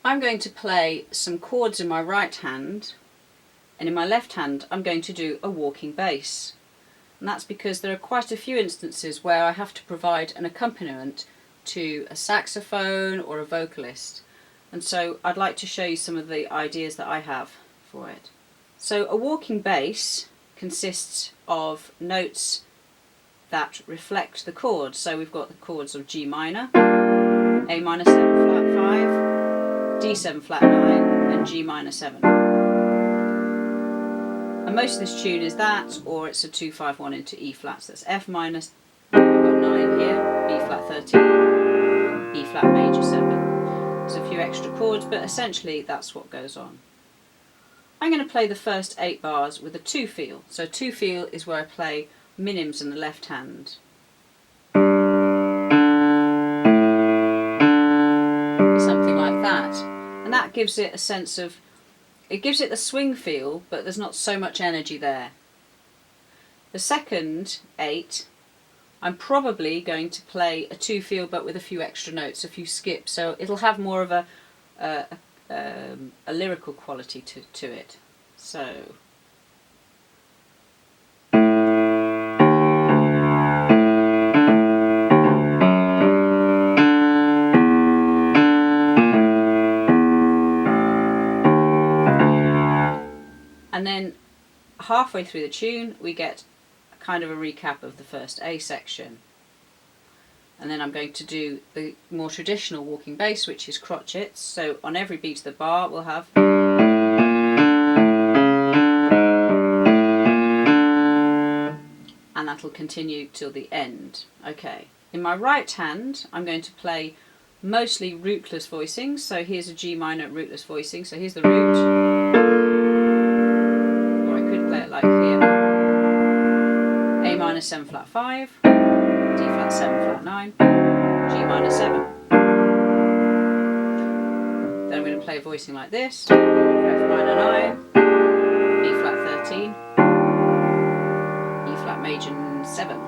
I'm going to play some chords in my right hand, and in my left hand I'm going to do a walking bass. And that's because there are quite a few instances where I have to provide an accompaniment to a saxophone or a vocalist. And so I'd like to show you some of the ideas that I have for it. So a walking bass consists of notes that reflect the chords. So we've got the chords of G minor, A minor 7 flat 5, D7 flat 9 and G minor 7. And most of this tune is that, or it's a 2-5-1 into E flats. That's F minor, we've got 9 here, B flat 13, E flat major 7. There's a few extra chords, but essentially that's what goes on. I'm going to play the first 8 bars with a 2 feel. So 2 feel is where I play minims in the left hand. Something like that. And that gives it a sense of, it gives it the swing feel, but there's not so much energy there. The second 8, I'm probably going to play a 2 feel but with a few extra notes, a few skips, so it'll have more of a lyrical quality to it. So and then halfway through the tune we get kind of a recap of the first A section. And then I'm going to do the more traditional walking bass, which is crotchets. So on every beat of the bar we'll have, and that'll continue till the end. Okay. In my right hand I'm going to play mostly rootless voicings. So here's a G minor rootless voicing. So here's the root, or I could play it like here. A minor 7 flat 5, D flat 7 flat 9, G minor 7. Then I'm going to play a voicing like this, F minor 9, B flat 13, E flat major 7.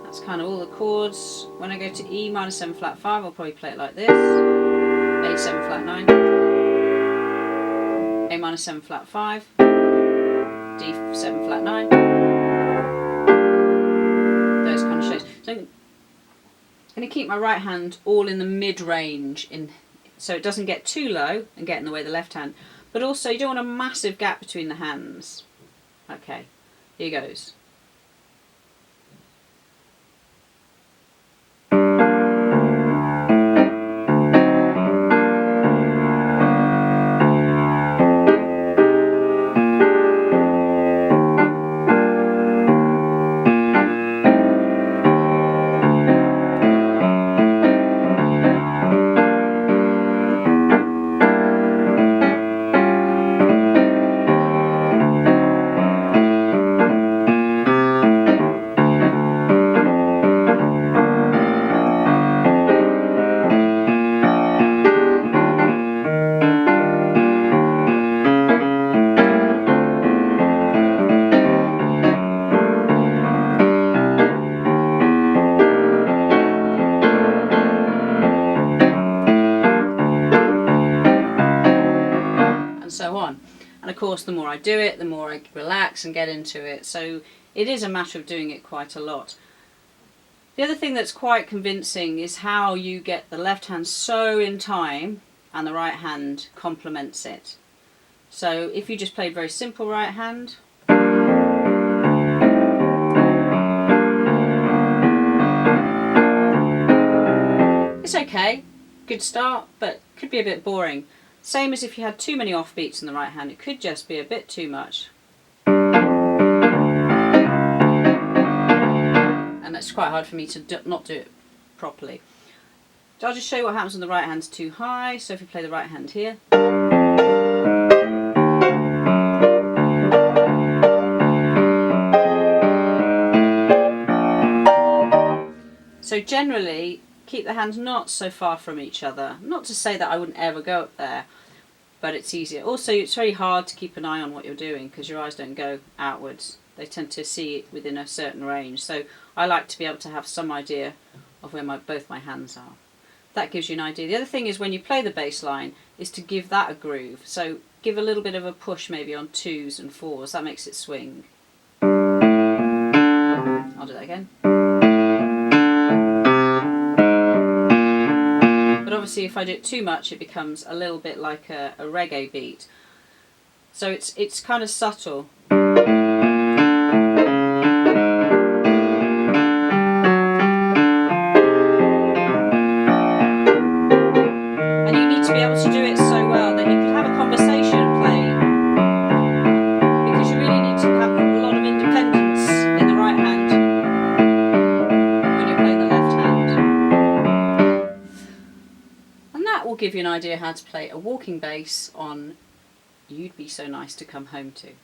That's kind of all the chords. When I go to E minor 7 flat 5 I'll probably play it like this, A 7 flat 9, A minor 7 flat 5, D 7 flat 9, those kind of shapes. So I'm going to keep my right hand all in the mid-range, so it doesn't get too low and get in the way of the left hand, but also you don't want a massive gap between the hands. Okay, here goes. So on. And of course the more I do it, the more I relax and get into it, so it is a matter of doing it quite a lot. The other thing that's quite convincing is how you get the left hand so in time and the right hand complements it. So if you just played very simple right hand, it's okay, good start, but could be a bit boring. Same as if you had too many offbeats in the right hand, it could just be a bit too much. And that's quite hard for me to not do it properly. So I'll just show you what happens when the right hand's too high. So if you play the right hand here, so generally keep the hands not so far from each other. Not to say that I wouldn't ever go up there, but it's easier. Also, it's very hard to keep an eye on what you're doing because your eyes don't go outwards. They tend to see it within a certain range. So I like to be able to have some idea of where both my hands are. that gives you an idea. The other thing is when you play the bass line is to give that a groove. So give a little bit of a push maybe on 2s and 4s, that makes it swing. I'll do that again. But obviously if I do it too much it becomes a little bit like a reggae beat. So it's kind of subtle. And you need to be able to do it so well that you can have a conversation playing, because you really need to have a lot of independence in the right hand when you're playing the left hand. And that will give you an idea how to play a walking bass on You'd Be So Nice to Come Home To.